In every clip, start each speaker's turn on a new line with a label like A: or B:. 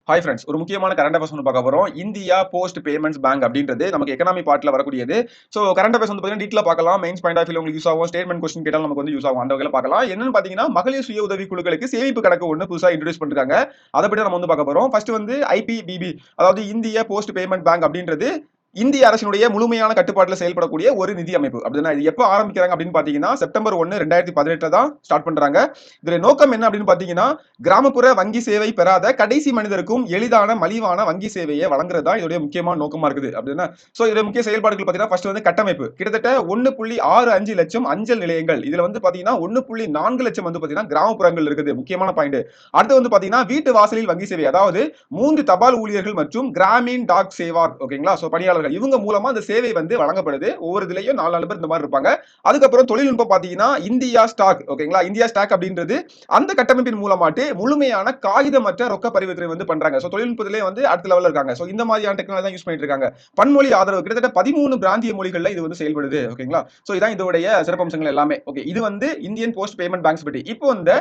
A: Hi friends, ஒரு முக்கியமான current affairs வந்து பார்க்க போறோம். இந்தியா போஸ்ட் பேமெண்ட்ஸ் பேங்க் அப்படின்றது நமக்கு எக்கனாமி பார்ட்ல வரக்கூடியது. ஸோ கரண்ட் அஃபேர்ஸ் வந்து பார்த்தீங்கன்னா டீட்டெயிலா பார்க்கலாம். மெயின்ஸ் பாயிண்ட் ஆஃப் வியூல உங்களுக்கு யூஸ் ஆகும். ஸ்டேட்மெண்ட் கொஸ்டின் கேட்டாலும் நமக்கு வந்து யூஸ் ஆகும். அந்த வகையில பார்க்கலாம். என்னன்னு பார்த்தீங்கன்னா மகளிர் சுய உதவி குழுக்களுக்கு சேமிப்பு கணக்கு ஒன்று புதுசா இன்ட்ரோடியூஸ் பண்ணிருக்காங்க. அதை பற்றி நம்ம வந்து பார்க்க போறோம். ஃபர்ஸ்ட் வந்து ஐபிபிபி, அதாவது இந்திய போஸ்ட் பேமெண்ட் பேங்க் அப்படின்றது இந்திய அரசினுடைய முழுமையான கட்டுப்பாட்டில் செயல்படக்கூடிய ஒரு நிதி அமைப்பு. அப்படின்னா இது எப்போ ஆரம்பிக்கிறாங்க அப்படின்னு பாத்தீங்கன்னா செப்டம்பர் 1 2018 தான் ஸ்டார்ட் பண்றாங்க. இதுல நோக்கம் என்ன அப்படின்னு பாத்தீங்கன்னா கிராமப்புற வங்கி சேவை பெறாத கடைசி மனிதருக்கும் எளிதான மலிவான வங்கி சேவையை வழங்குறது தான் இதோட முக்கியமான நோக்கமா இருக்குது. அப்படின்னா சோ இதோட முக்கிய செயல்பாடுகள் பாத்தீங்கன்னா ஃபர்ஸ்ட் வந்து கட்டமைப்பு. கிட்டத்தட்ட 1.65 லட்சம் அஞ்சல் நிலையங்கள். இதுல வந்து பாத்தீங்கன்னா 1.4 லட்சம் வந்து பாத்தீங்கன்னா கிராமப்புறங்கள் இருக்குது. முக்கியமான பாயிண்ட். அடுத்து வந்து பாத்தீங்கன்னா வீட்டு வாசலில் வங்கி சேவை, அதாவது 3 தபால் ஊழியர்கள் மற்றும் கிராமீன் டாக் சேவார், ஓகேங்களா? சோ பணியாளர்கள் இவங்க மூலமா அந்த சேவை வந்து வழங்கப்படுது. ஒவ்வொரு இதுலயும் 4 பேர் இந்த மாதிரி இருப்பாங்க. அதுக்கப்புறம் தொழில்நுட்பம் பாத்தீங்கன்னா இந்தியா ஸ்டாக், ஓகேங்களா? இந்தியா ஸ்டாக் அப்படின்றது அந்த கட்டமைப்பின் மூலமாட்டு முழுமையான காகிதமற்ற ரொக்க பரிவர்த்தனை வந்து பண்றாங்க. சோ தொழில்நுட்பத்திலே வந்து அடுத்த லெவல்ல இருக்காங்க. சோ இந்த மாதிரியான டெக்னாலஜி தான் யூஸ் பண்ணிட்டு இருக்காங்க. பன்மொழி ஆதரவு கிட்டத்தட்ட 13 பிராந்திய மொழிகள்ல இது வந்து செயல்படுது, ஓகேங்களா? சோ இதான் இதோடைய சிறப்பம்சங்கள் எல்லாமே. ஓகே, இது வந்து இந்தியன் போஸ்ட் பேமெண்ட் பேங்க்ஸ் பத்தி. இப்போ இந்த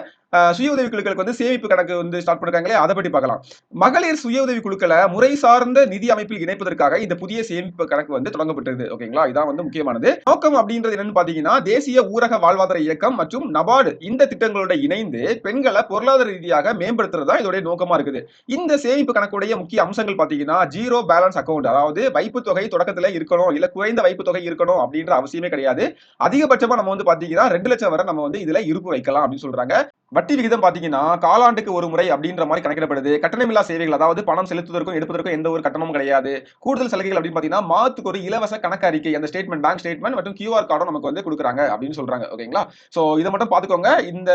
A: சுய உதவி குழுக்களுக்கு வந்து சேமிப்பு கணக்கு வந்து ஸ்டார்ட் பண்ணிருக்காங்களே, அதை பற்றி பார்க்கலாம். மகளிர் சுய உதவி குழுக்களை முறை சார்ந்த நிதி அமைப்பில் இணைப்பதற்காக இந்த புதிய சேமிப்பு கணக்கு வந்து தொடங்கப்பட்டது, ஓகேங்களா? இதான் வந்து முக்கியமானது. நோக்கம் அப்படின்றது என்னன்னு பாத்தீங்கன்னா தேசிய ஊரக வாழ்வாதார இயக்கம் மற்றும் நபார்டு இந்த திட்டங்களோட இணைந்து பெண்களை பொருளாதார ரீதியாக மேம்படுத்துறது தான் இதோட நோக்கமா இருக்குது. இந்த சேமிப்பு கணக்குடைய முக்கிய அம்சங்கள் பாத்தீங்கன்னா ஜீரோ பேலன்ஸ் அக்கௌண்ட், அதாவது வைப்பு தொகை தொடக்கத்துல இருக்கணும், இல்ல குறைந்த வைப்பு தொகை இருக்கணும் அப்படின்ற அவசியமே கிடையாது. அதிகபட்சமா நம்ம வந்து பாத்தீங்கன்னா 2 லட்சம் வரை நம்ம வந்து இதுல இருப்பு வைக்கலாம் அப்படின்னு சொல்றாங்க. வட்டி விகிதம் பாத்தீங்கன்னா காலாண்டுக்கு ஒரு முறை அப்படின்ற மாதிரி கணக்கிடப்படுது. கட்டணமில்லா சேவைகள், அதாவது பணம் செலுத்துவதற்கும் எடுப்பதற்கும் எந்த ஒரு கட்டணமும் கிடையாது. கூடுதல் சலுகைகள் அப்படின்னு பாத்தீங்கன்னா மாதத்துக்கு ஒரு இலவச கணக்கு அறிக்கை, அந்த ஸ்டேட்மெண்ட், பேங்க் ஸ்டேட்மெண்ட் மற்றும் கியூஆர் கார்டும் நமக்கு வந்து கொடுக்குறாங்க அப்படின்னு சொல்றாங்க, ஓகேங்களா? சோ இதை மட்டும் பாத்துக்கோங்க. இந்த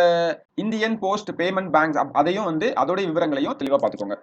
A: இந்தியன் போஸ்ட் பேமெண்ட் பேங்க் அதையும் வந்து அதோட விவரங்களையும் தெளிவா பாத்துக்கோங்க.